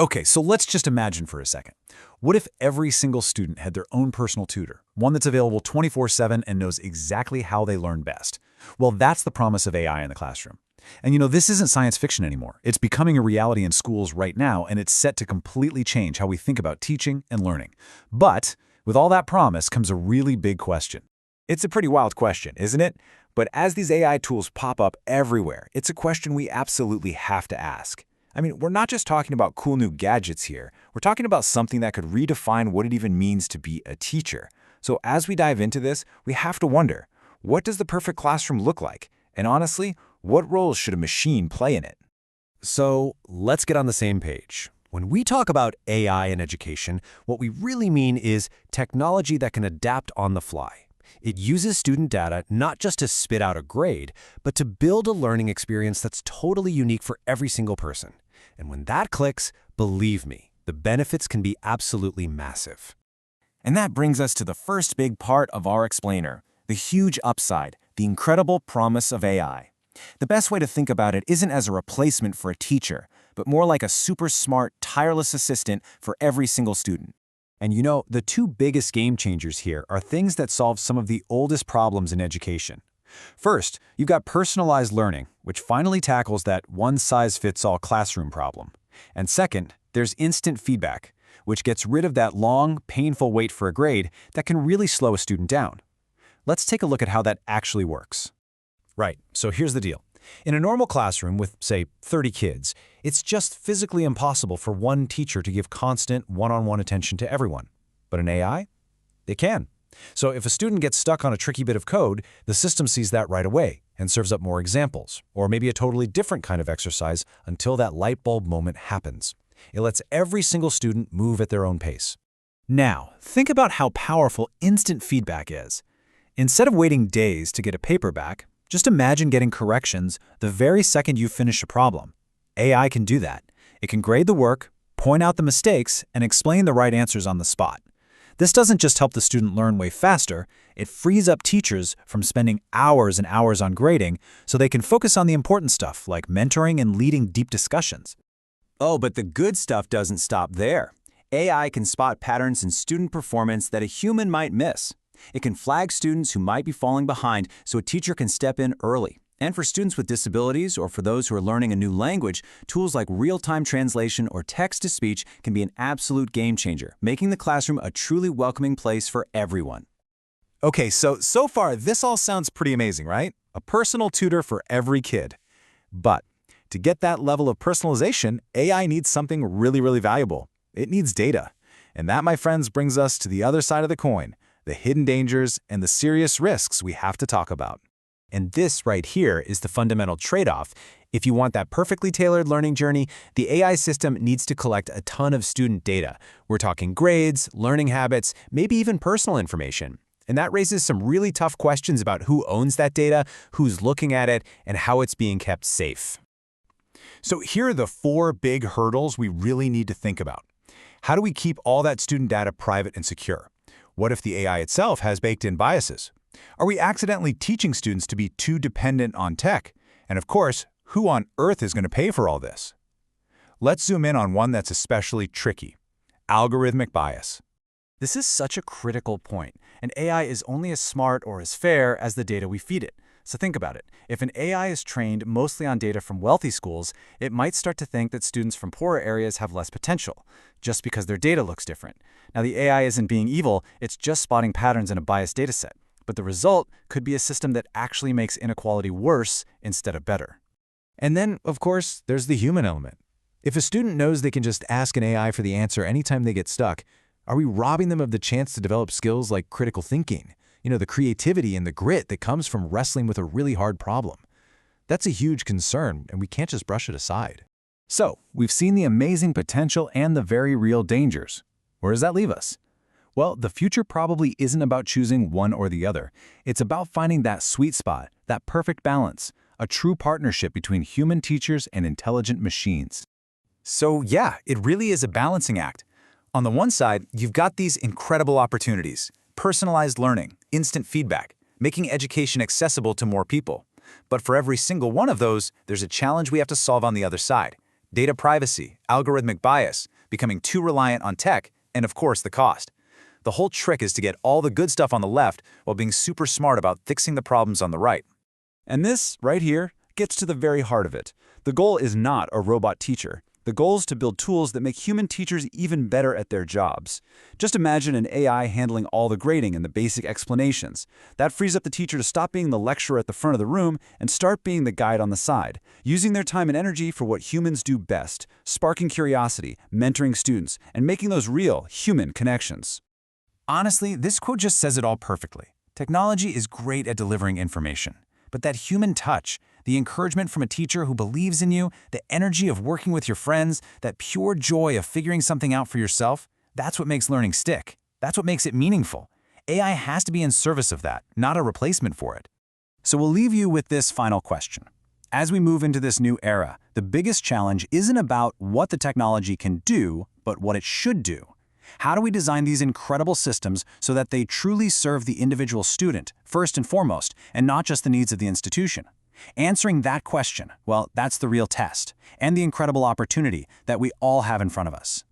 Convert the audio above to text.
Okay, so let's just imagine for a second. What if every single student had their own personal tutor, one that's available 24/7 and knows exactly how they learn best? Well, that's the promise of AI in the classroom. And this isn't science fiction anymore. It's becoming a reality in schools right now, and it's set to completely change how we think about teaching and learning. But with all that promise comes a really big question. It's a pretty wild question, isn't it? But as these AI tools pop up everywhere, it's a question we absolutely have to ask. I mean, we're not just talking about cool new gadgets here. We're talking about something that could redefine what it even means to be a teacher. So as we dive into this, we have to wonder, what does the perfect classroom look like? And honestly, what roles should a machine play in it? So let's get on the same page. When we talk about AI in education, what we really mean is technology that can adapt on the fly. It uses student data not just to spit out a grade, but to build a learning experience that's totally unique for every single person. And when that clicks, believe me, the benefits can be absolutely massive. And that brings us to the first big part of our explainer, the huge upside, the incredible promise of AI. The best way to think about it isn't as a replacement for a teacher, but more like a super smart, tireless assistant for every single student. And the two biggest game changers here are things that solve some of the oldest problems in education. First, you've got personalized learning, which finally tackles that one-size-fits-all classroom problem. And second, there's instant feedback, which gets rid of that long, painful wait for a grade that can really slow a student down. Let's take a look at how that actually works. Right, so here's the deal. In a normal classroom with, say, 30 kids, it's just physically impossible for one teacher to give constant one-on-one attention to everyone. But in AI, they can. So if a student gets stuck on a tricky bit of code, the system sees that right away and serves up more examples, or maybe a totally different kind of exercise until that light bulb moment happens. It lets every single student move at their own pace. Now, think about how powerful instant feedback is. Instead of waiting days to get a paper back, just imagine getting corrections the very second you finish a problem. AI can do that. It can grade the work, point out the mistakes, and explain the right answers on the spot. This doesn't just help the student learn way faster, it frees up teachers from spending hours and hours on grading so they can focus on the important stuff like mentoring and leading deep discussions. Oh, but the good stuff doesn't stop there. AI can spot patterns in student performance that a human might miss. It can flag students who might be falling behind so a teacher can step in early. And for students with disabilities or for those who are learning a new language, tools like real-time translation or text-to-speech can be an absolute game changer, making the classroom a truly welcoming place for everyone. Okay, so far this all sounds pretty amazing, right? A personal tutor for every kid. But to get that level of personalization, AI needs something really, really valuable. It needs data. And that, my friends, brings us to the other side of the coin, the hidden dangers and the serious risks we have to talk about. And this right here is the fundamental trade-off. If you want that perfectly tailored learning journey, the AI system needs to collect a ton of student data. We're talking grades, learning habits, maybe even personal information. And that raises some really tough questions about who owns that data, who's looking at it, and how it's being kept safe. So here are the 4 big hurdles we really need to think about. How do we keep all that student data private and secure? What if the AI itself has baked-in biases? Are we accidentally teaching students to be too dependent on tech? And of course, who on earth is going to pay for all this? Let's zoom in on one that's especially tricky: algorithmic bias. This is such a critical point, and AI is only as smart or as fair as the data we feed it. So think about it. If an AI is trained mostly on data from wealthy schools, it might start to think that students from poorer areas have less potential, just because their data looks different. Now, the AI isn't being evil, it's just spotting patterns in a biased dataset. But the result could be a system that actually makes inequality worse instead of better. And then, of course, there's the human element. If a student knows they can just ask an AI for the answer anytime they get stuck, are we robbing them of the chance to develop skills like critical thinking? The creativity and the grit that comes from wrestling with a really hard problem. That's a huge concern, and we can't just brush it aside. So, we've seen the amazing potential and the very real dangers. Where does that leave us? Well, the future probably isn't about choosing one or the other. It's about finding that sweet spot, that perfect balance, a true partnership between human teachers and intelligent machines. So yeah, it really is a balancing act. On the one side, you've got these incredible opportunities: personalized learning, instant feedback, making education accessible to more people. But for every single one of those, there's a challenge we have to solve on the other side: data privacy, algorithmic bias, becoming too reliant on tech, and of course the cost. The whole trick is to get all the good stuff on the left while being super smart about fixing the problems on the right. And this, right here, gets to the very heart of it. The goal is not a robot teacher. The goal is to build tools that make human teachers even better at their jobs. Just imagine an AI handling all the grading and the basic explanations. That frees up the teacher to stop being the lecturer at the front of the room and start being the guide on the side, using their time and energy for what humans do best, sparking curiosity, mentoring students, and making those real human connections. Honestly, this quote just says it all perfectly. Technology is great at delivering information, but that human touch, the encouragement from a teacher who believes in you, the energy of working with your friends, that pure joy of figuring something out for yourself, that's what makes learning stick. That's what makes it meaningful. AI has to be in service of that, not a replacement for it. So we'll leave you with this final question. As we move into this new era, the biggest challenge isn't about what the technology can do, but what it should do. How do we design these incredible systems so that they truly serve the individual student, first and foremost, and not just the needs of the institution? Answering that question, well, that's the real test, and the incredible opportunity that we all have in front of us.